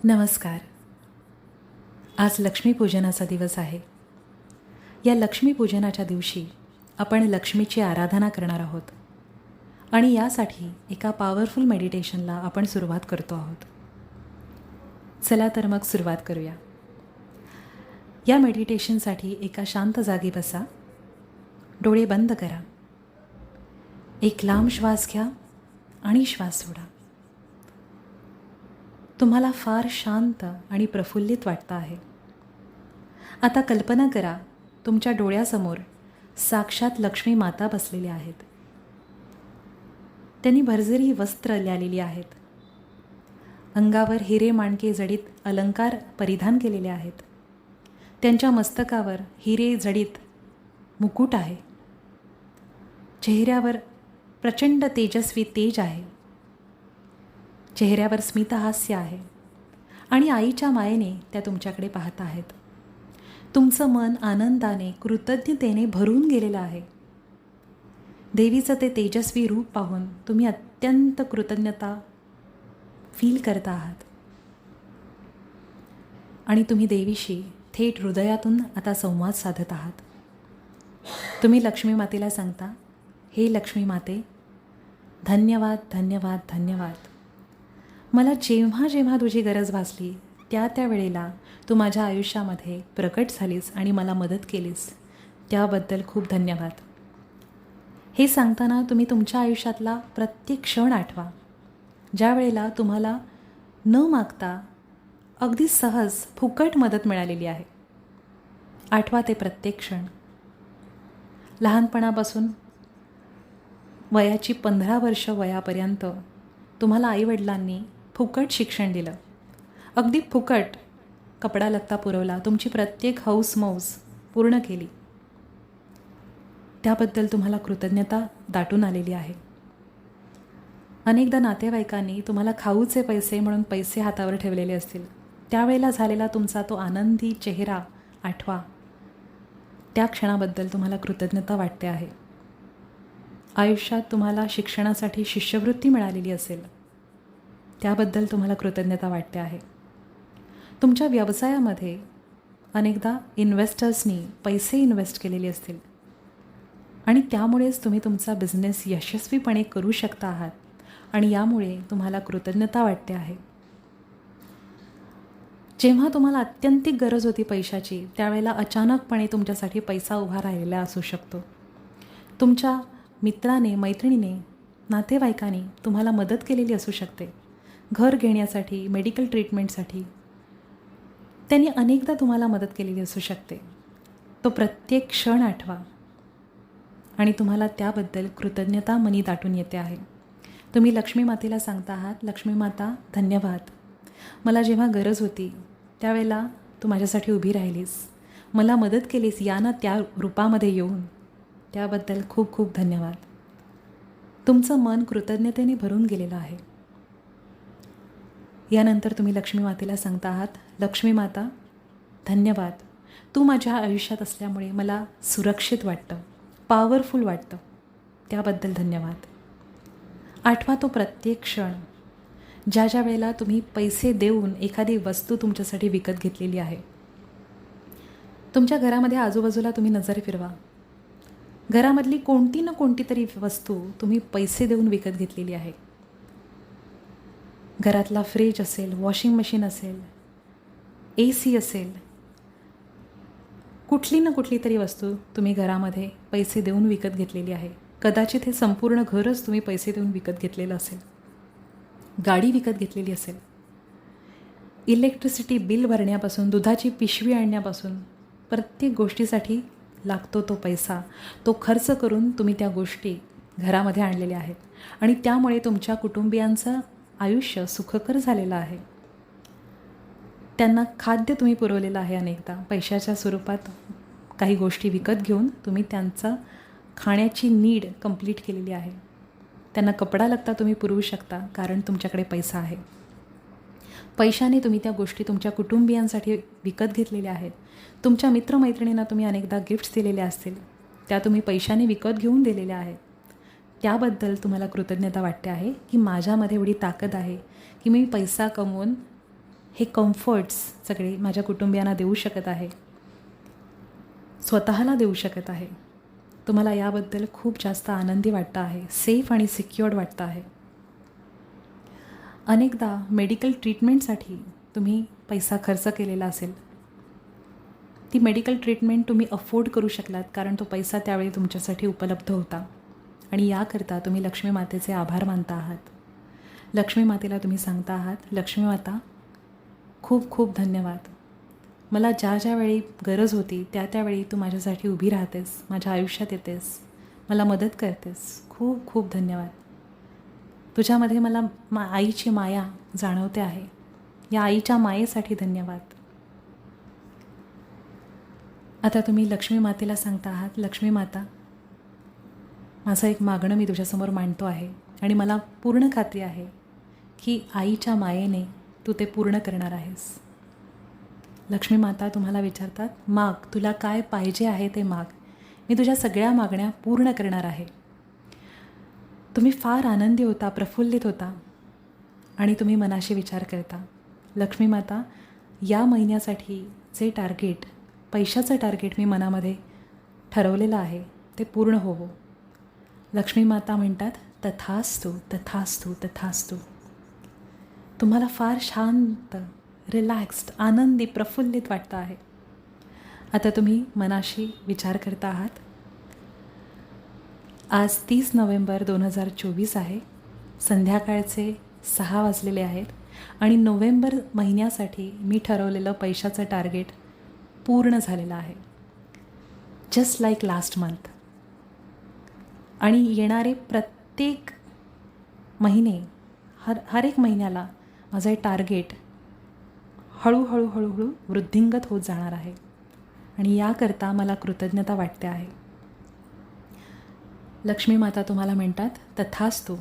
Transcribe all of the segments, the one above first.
नमस्कार. आज लक्ष्मीपूजनाचा दिवस आहे. या लक्ष्मीपूजनाच्या दिवशी आपण लक्ष्मीची आराधना करणार आहोत आणि यासाठी एका पॉवरफुल मेडिटेशनला आपण सुरुवात करतो आहोत. चला तर मग सुरुवात करूया. या मेडिटेशनसाठी एका शांत जागी बसा. डोळे बंद करा. एक लांब श्वास घ्या आणि श्वास सोडा. तुम्हाला फार शांत आणि प्रफुल्लित वाटतं आहे. आता कल्पना करा, तुमच्या डोळ्यासमोर साक्षात लक्ष्मी माता बसलेल्या आहेत. त्यांनी भरजरी वस्त्र ल्यालेली आहेत. अंगावर हिरे माणके जडित अलंकार परिधान केलेले आहेत. त्यांच्या मस्तकावर हिरे जडित मुकुट आहे. चेहऱ्यावर प्रचंड तेजस्वी तेज आहे. चेहऱ्यावर स्मितहास्य आहे आणि आईच्या मायेने त्या तुमच्याकडे पाहत आहेत. तुमचं मन आनंदाने कृतज्ञतेने भरून गेलेलं आहे. देवीचं ते तेजस्वी रूप पाहून तुम्ही अत्यंत कृतज्ञता फील करता आहात आणि तुम्ही देवीशी थेट हृदयातून आता संवाद साधत आहात. तुम्ही लक्ष्मी मातेला सांगता, हे लक्ष्मी माते, धन्यवाद धन्यवाद धन्यवाद. मला जेव्हा जेव्हा तुझी गरज भासली त्या वेळेला तू माझ्या आयुष्यामध्ये प्रकट झालीस आणि मला मदत केलीस, त्याबद्दल खूप धन्यवाद. हे सांगताना तुम्ही तुमच्या आयुष्यातला प्रत्येक क्षण आठवा, ज्या वेळेला तुम्हाला न मागता अगदी सहज फुकट मदत मिळालेली आहे. आठवा ते प्रत्येक क्षण. लहानपणापासून वयाची 15 वर्ष वयापर्यंत तुम्हाला आईवडिलांनी फुकट शिक्षण दिलं, अगदी फुकट कपडा लत्ता पुरवला, तुमची प्रत्येक हौस मौज पूर्ण केली. त्याबद्दल तुम्हाला कृतज्ञता दाटून आलेली आहे. अनेकदा नातेवाईकांनी तुम्हाला खाऊचे पैसे म्हणून पैसे हातावर ठेवलेले असतील. त्यावेळेला झालेला तुमचा तो आनंदी चेहरा आठवा. त्या क्षणाबद्दल तुम्हाला कृतज्ञता वाटते आहे. आयुष्यात तुम्हाला शिक्षणासाठी शिष्यवृत्ती मिळालेली असेल, त्याबद्दल तुम्हाला कृतज्ञता वाटते आहे. तुमच्या व्यवसायामध्ये अनेकदा इन्व्हेस्टर्सनी पैसे इन्व्हेस्ट केलेले असतील आणि त्यामुळेच तुम्ही तुमचा बिझनेस यशस्वीपणे करू शकता आहात आणि यामुळे तुम्हाला कृतज्ञता वाटते आहे. जेव्हा तुम्हाला अत्यंतिक गरज होती पैशाची, त्यावेळेला अचानकपणे तुमच्यासाठी पैसा उभा राहिलेला असू शकतो. तुमच्या मित्राने, मैत्रिणीने, नातेवाईकाने तुम्हाला मदत केलेली असू शकते. घर घेण्यासाठी, मेडिकल ट्रीटमेंटसाठी त्यांनी अनेकदा तुम्हाला मदत केलेली असू शकते. तो प्रत्येक क्षण आठवा आणि तुम्हाला त्याबद्दल कृतज्ञता मनी दाटून येते आहे. तुम्ही लक्ष्मी मातेला सांगता आहात, लक्ष्मी माता धन्यवाद. मला जेव्हा गरज होती त्यावेळेला तू माझ्यासाठी उभी राहिलीस, मला मदत केलीस, या ना त्या रूपामध्ये येऊन, त्याबद्दल खूप खूप धन्यवाद. तुमचं मन कृतज्ञतेने भरून गेलेलं आहे. यानंतर तुम्ही लक्ष्मी मातेला सांगता आहात, लक्ष्मी माता धन्यवाद. तू माझ्या आयुष्यात असल्यामुळे मला सुरक्षित वाटतं, पॉवरफुल वाटतं, त्याबद्दल धन्यवाद. आठवा तो प्रत्येक क्षण, ज्या वेळेला तुम्ही पैसे देऊन एखादी वस्तू तुमच्यासाठी विकत घेतलेली आहे. तुमच्या घरामध्ये आजूबाजूला तुम्ही नजर फिरवा. घरामधली कोणती ना कोणती तरी वस्तू तुम्ही पैसे देऊन विकत घेतलेली आहे. घरातला फ्रीज असेल, वॉशिंग मशीन असेल, AC असेल, कुठली ना कुठली तरी वस्तू तुम्ही घरामध्ये पैसे देऊन विकत घेतलेली आहे. कदाचित हे संपूर्ण घरच तुम्ही पैसे देऊन विकत घेतलेलं असेल. गाडी विकत घेतलेली असेल. इलेक्ट्रिसिटी बिल भरण्यापासून, दुधाची पिशवी आणण्यापासून प्रत्येक गोष्टीसाठी लागतो तो पैसा, तो खर्च करून तुम्ही त्या गोष्टी घरामध्ये आणलेल्या आहेत आणि त्यामुळे तुमच्या कुटुंबियांचं आयुष्य सुखकर झालेलं आहे. त्यांना खाद्य तुम्ही पुरवलेलं आहे. अनेकदा पैशाच्या स्वरूपात काही गोष्टी विकत घेऊन तुम्ही त्यांचं खाण्याची नीड कंप्लीट केलेली आहे. त्यांना कपडा लत्ता तुम्ही पुरवू शकता, कारण तुमच्याकडे पैसा आहे. पैशाने तुम्ही त्या गोष्टी तुमच्या कुटुंबियांसाठी विकत घेतलेल्या आहेत. तुमच्या मित्रमैत्रिणींना तुम्ही अनेकदा गिफ्ट्स दिलेल्या असतील, त्या तुम्ही पैशाने विकत घेऊन दिलेल्या आहेत. त्याबद्दल तुम्हाला कृतज्ञता वाटते आहे की माझ्यामध्ये एवढी ताकद आहे की मी पैसा कमवून हे कम्फर्ट्स सगळे माझ्या कुटुंबियांना देऊ शकत आहे, स्वतःला देऊ शकत आहे. तुम्हाला याबद्दल खूप जास्त आनंदी वाटतं आहे, सेफ आणि सिक्युअर्ड वाटतं आहे. अनेकदा मेडिकल ट्रीटमेंटसाठी तुम्ही पैसा खर्च केलेला असेल. ती मेडिकल ट्रीटमेंट तुम्ही अफोर्ड करू शकलात कारण तो पैसा त्यावेळी तुमच्यासाठी उपलब्ध होता आणि याकरता तुम्ही लक्ष्मी मातेचे आभार मानता आहात. लक्ष्मी मातेला तुम्ही सांगता आहात, लक्ष्मी माता खूप खूप धन्यवाद. मला ज्या ज्या वेळी गरज होती त्यावेळी तू माझ्यासाठी उभी राहतेस, माझ्या आयुष्यात येतेस, मला मदत करतेस. खूप खूप धन्यवाद. तुझ्यामध्ये मला आईची माया जाणवते आहे. या आईच्या मायेसाठी धन्यवाद. आता तुम्ही लक्ष्मी मातेला सांगता आहात, लक्ष्मी माता माझं एक मागणं मी तुझ्यासमोर मांडतो आहे आणि मला पूर्ण खात्री आहे की आईच्या मायेने तू ते पूर्ण करणार आहेस. लक्ष्मी माता तुम्हाला विचारतात, माग, तुला काय पाहिजे आहे ते माग, मी तुझ्या सगळ्या मागण्या पूर्ण करणार आहे. तुम्ही फार आनंदी होता, प्रफुल्लित होता आणि तुम्ही मनाशी विचार करता, लक्ष्मी माता या महिन्यासाठी जे टार्गेट, पैशाचं टार्गेट मी मनामध्ये ठरवलेलं आहे ते पूर्ण होवो. लक्ष्मी माता म्हणतात, तथास्तु तथास्तु तथास्तु. तुम्हाला फार शांत, रिलॅक्स्ड, आनंदी, प्रफुल्लित वाटतं आहे. आता तुम्ही मनाशी विचार करता आहात, आज 30 नोव्हेंबर 2024 आहे. संध्याकाळचे 6 वाजलेले आहेत आणि नोव्हेंबर महिन्यासाठी मी ठरवलेलं पैशाचं टार्गेट पूर्ण झालेलं आहे, जस्ट लाईक लास्ट मंथ. आणि येणारे प्रत्येक महिने, हर एक महिन्याला माझं हे टार्गेट हळूहळू हळूहळू वृद्धिंगत होत जाणार आहे आणि याकरता मला कृतज्ञता वाटते आहे. लक्ष्मी माता तुम्हाला म्हणतात, तथास्तु.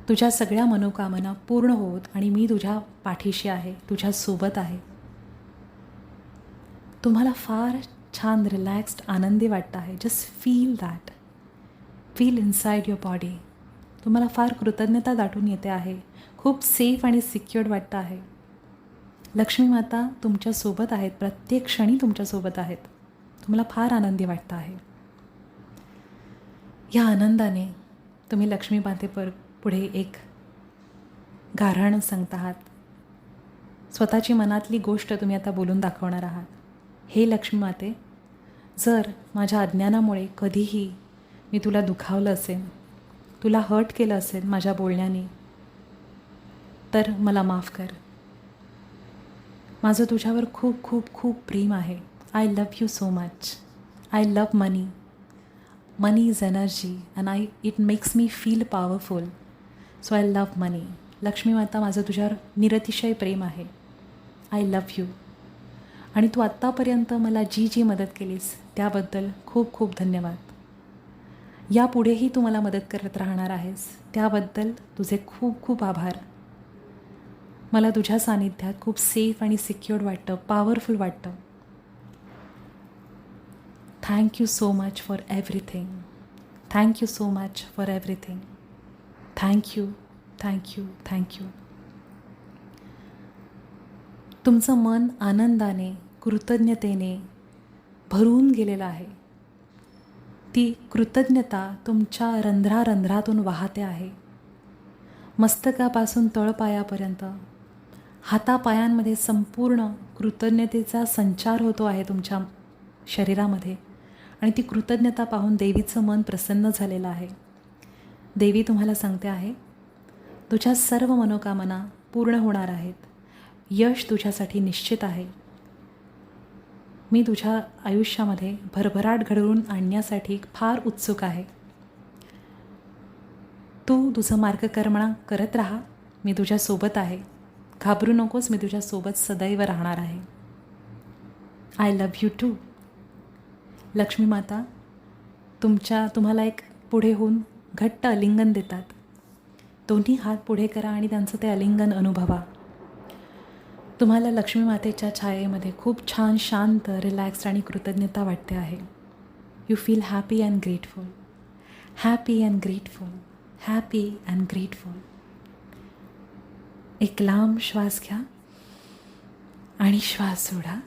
तुझ्या सगळ्या मनोकामना पूर्ण होत आणि मी तुझ्या पाठीशी आहे, तुझ्यासोबत आहे. तुम्हाला फार छान, रिलॅक्स्ड, आनंदी वाटतं आहे. Just feel that, feel inside your body. तुम्हाला फार कृतज्ञता दाटून येते आहे. खूप सेफ आणि सिक्युअर्ड वाटतं आहे. लक्ष्मी माता तुमच्यासोबत आहेत, प्रत्येक क्षणी तुमच्यासोबत आहेत. तुम्हाला फार आनंदी वाटतं आहे. या आनंदाने तुम्ही लक्ष्मी पुढे एक गाऱ्हाण सांगता आहात. स्वतःची मनातली गोष्ट तुम्ही आता बोलून दाखवणार आहात. हे लक्ष्मी माते, जर माझ्या अज्ञानामुळे कधीही मी तुला दुखावलं असेल, तुला हर्ट केलं असेल माझ्या बोलण्याने, तर मला माफ कर. माझं तुझ्यावर खूप खूप खूप प्रेम आहे. I love you so much. I love money. Money is energy and it makes me feel powerful. So I love money. Lakshmi माता, माझं तुझ्यावर निरतिशय प्रेम आहे. I love you. आणि तू आत्तापर्यंत मला जी मदत केलीस त्याबद्दल खूप खूप धन्यवाद. यापुढेही तू मला मदत करत राहणार आहेस त्याबद्दल तुझे खूप खूप आभार. मला तुझ्या सानिध्यात खूप सेफ आणि सिक्युअर्ड वाटतं, पॉवरफुल वाटतं. Thank you so much for everything. Thank you so much for everything. Thank you, thank you, thank you. तुमचं मन आनंदाने, कृतज्ञतेने भरून गेलेलं आहे. ती कृतज्ञता तुमच्या रंध्रारंध्रातून वाहते आहे. मस्तकापासून तळपायापर्यंत हातापायांमध्ये संपूर्ण कृतज्ञतेचा संचार होतो आहे तुमच्या शरीरामध्ये. आणि ती कृतज्ञता पाहून देवीचं मन प्रसन्न झालेलं आहे. देवी तुम्हाला सांगते आहे, तुझ्या सर्व मनोकामना पूर्ण होणार आहेत. यश तुझ्यासाठी निश्चित आहे. मी तुझ्या आयुष्यामध्ये भरभराट घडवून आणण्यासाठी फार उत्सुक आहे. तू तुझं मार्गक्रमण करत राहा. मी तुझ्यासोबत आहे. घाबरू नकोस, मी तुझ्यासोबत सदैव राहणार आहे. I love you too. Lakshmi माता तुम्हाला एक पुढे होऊन घट्ट आलिंगन देतात. दोन्ही हात पुढे करा आणि त्यांचं ते आलिंगन अनुभवा. तुम्हाला लक्ष्मी मातेच्या छायेमध्ये खूप छान, शांत, रिलॅक्स्ड आणि कृतज्ञता वाटते आहे. You feel happy and grateful. Happy and grateful. Happy and grateful. एक लांब श्वास घ्या आणि श्वास सोडा.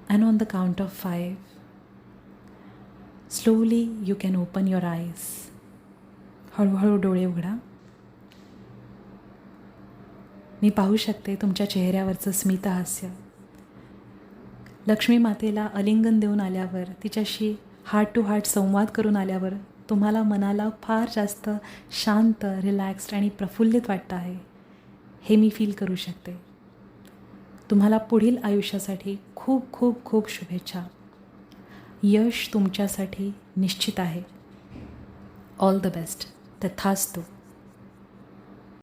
And on the count of 5, slowly you can open your eyes. हळूहळू डोळे उघडा. मी पाहू शकते तुमच्या चेहऱ्यावरचं स्मितहास्य. लक्ष्मी मातेला आलिंगन देऊन आल्यावर, तिच्याशी हार्ट टू हार्ट संवाद करून आल्यावर तुम्हाला मनाला फार जास्त शांत, रिलॅक्स्ड आणि प्रफुल्लित वाटतं आहे, हे मी फील करू शकते. तुम्हाला पुढील आयुष्यासाठी खूप खूप खूप शुभेच्छा. यश तुमच्यासाठी निश्चित आहे. All the best. तथास्तु.